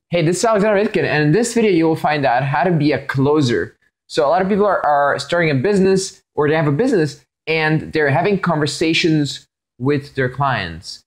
Hey, this is Alexander Ritkin, and in this video, you will find out how to be a closer. So a lot of people are starting a business, or they have a business, and they're having conversations with their clients.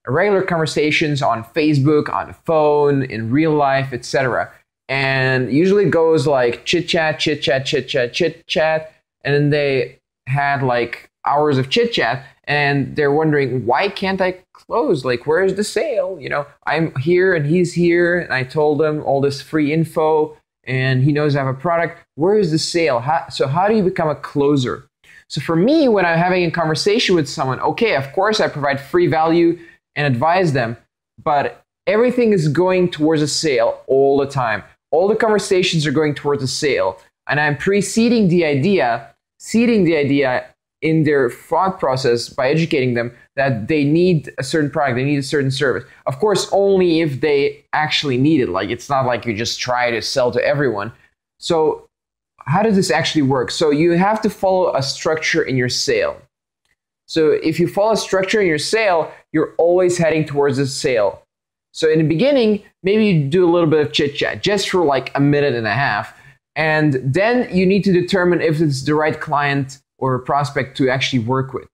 Regular conversations on Facebook, on the phone, in real life, etc. And usually it goes like chit chat, chit chat, chit chat, chit chat, and then they had like hours of chit chat, and they're wondering, why can't I close? Like, where's the sale? You know, I'm here and he's here, and I told him all this free info, and he knows I have a product. Where is the sale? So how do you become a closer? So for me, when I'm having a conversation with someone, okay, of course I provide free value and advise them, but everything is going towards a sale all the time. All the conversations are going towards a sale, and I'm seeding the idea in their thought process by educating them that they need a certain product, they need a certain service. Of course, only if they actually need it. Like, it's not like you just try to sell to everyone. So how does this actually work? So you have to follow a structure in your sale. So if you follow a structure in your sale, you're always heading towards a sale. So in the beginning, maybe you do a little bit of chit chat just for like a minute and a half. And then you need to determine if it's the right client or prospect to actually work with.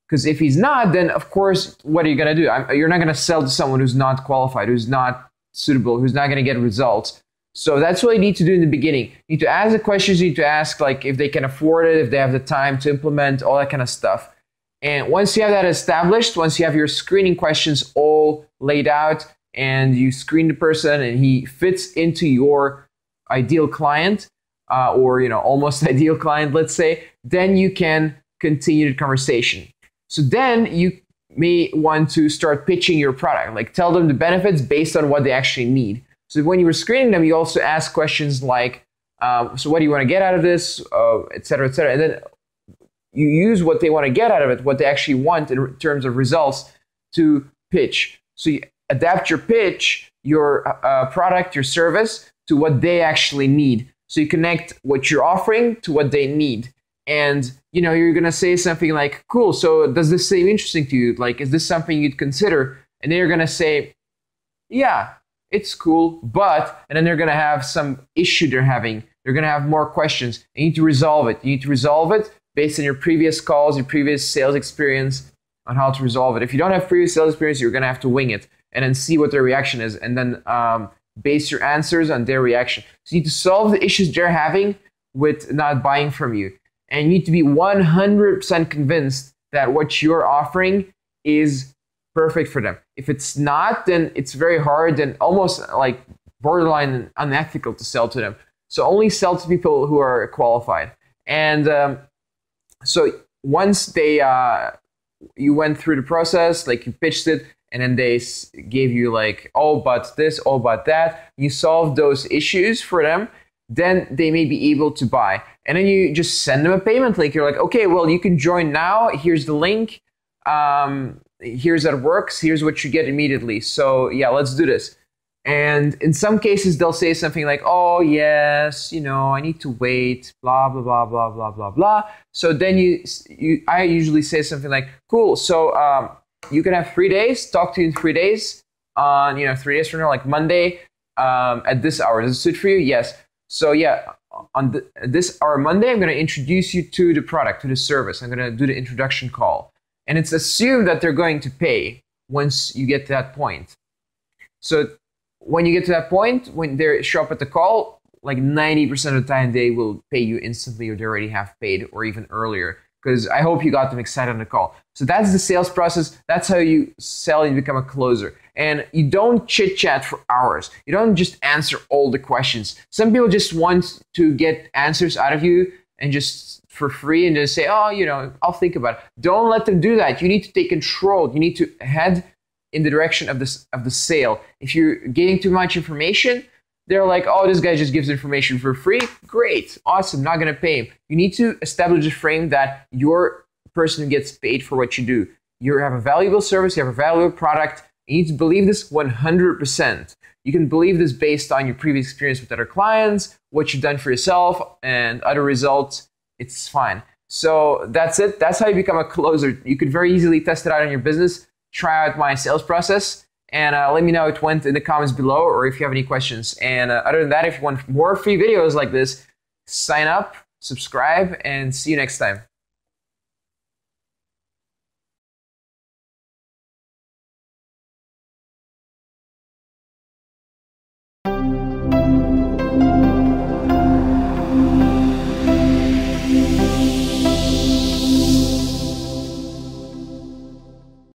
Because if he's not, then of course, what are you going to do? You're not going to sell to someone who's not qualified, who's not suitable, who's not going to get results. So that's what you need to do in the beginning. You need to ask the questions, you need to ask like if they can afford it, if they have the time to implement, all that kind of stuff. And once you have that established, once you have your screening questions all laid out, and you screen the person and he fits into your ideal client, or almost ideal client, let's say, then you can continue the conversation. So then you may want to start pitching your product, like tell them the benefits based on what they actually need. So when you were screening them, you also ask questions like, so what do you want to get out of this, et cetera, et cetera. And then you use what they want to get out of it, what they actually want in terms of results, to pitch. So you adapt your pitch, your product, your service to what they actually need. So you connect what you're offering to what they need. And you're going to say something like, cool, so does this seem interesting to you? Like, is this something you'd consider? And then you're going to say, yeah, it's cool, but, and then they're going to have some issue they're having. They're going to have more questions. You need to resolve it. You need to resolve it based on your previous calls, your previous sales experience, on how to resolve it. If you don't have previous sales experience, you're going to have to wing it and then see what their reaction is, and then base your answers on their reaction. So you need to solve the issues they're having with not buying from you. And you need to be 100% convinced that what you're offering is perfect for them. If it's not, then it's very hard and almost like borderline unethical to sell to them. So only sell to people who are qualified. And so once you went through the process, like you pitched it, and then they gave you like, oh, but this, oh, but that, you solve those issues for them, then they may be able to buy. And then you just send them a payment link. You're like, okay, well, you can join now. Here's the link. Here's how it works. Here's what you get immediately. So yeah, let's do this. And in some cases, they'll say something like, oh, yes, I need to wait, blah, blah, blah, blah, blah, blah, blah. So then I usually say something like, cool, so you can have 3 days, talk to you in 3 days, on 3 days from now, like Monday, at this hour. Does it suit for you? Yes. So yeah, on this hour Monday, I'm going to introduce you to the product, to the service. I'm going to do the introduction call. And it's assumed that they're going to pay once you get to that point. So when you get to that point, when they show up at the call, like 90% of the time, they will pay you instantly, or they already have paid, or even earlier. Because I hope you got them excited on the call. So that's the sales process. That's how you sell and become a closer. And you don't chit chat for hours. You don't just answer all the questions. Some people just want to get answers out of you and just for free, and just say, oh, I'll think about it. Don't let them do that. You need to take control. You need to head in the direction of the sale. If you're getting too much information, they're like, oh, this guy just gives information for free. Great, awesome, not going to pay him. You need to establish a frame that you're a person who gets paid for what you do. You have a valuable service, you have a valuable product. You need to believe this 100%. You can believe this based on your previous experience with other clients, what you've done for yourself, and other results. It's fine. So that's it. That's how you become a closer. You could very easily test it out in your business. Try out my sales process, And let me know how it went in the comments below, or if you have any questions. And other than that, if you want more free videos like this, sign up, subscribe, and see you next time.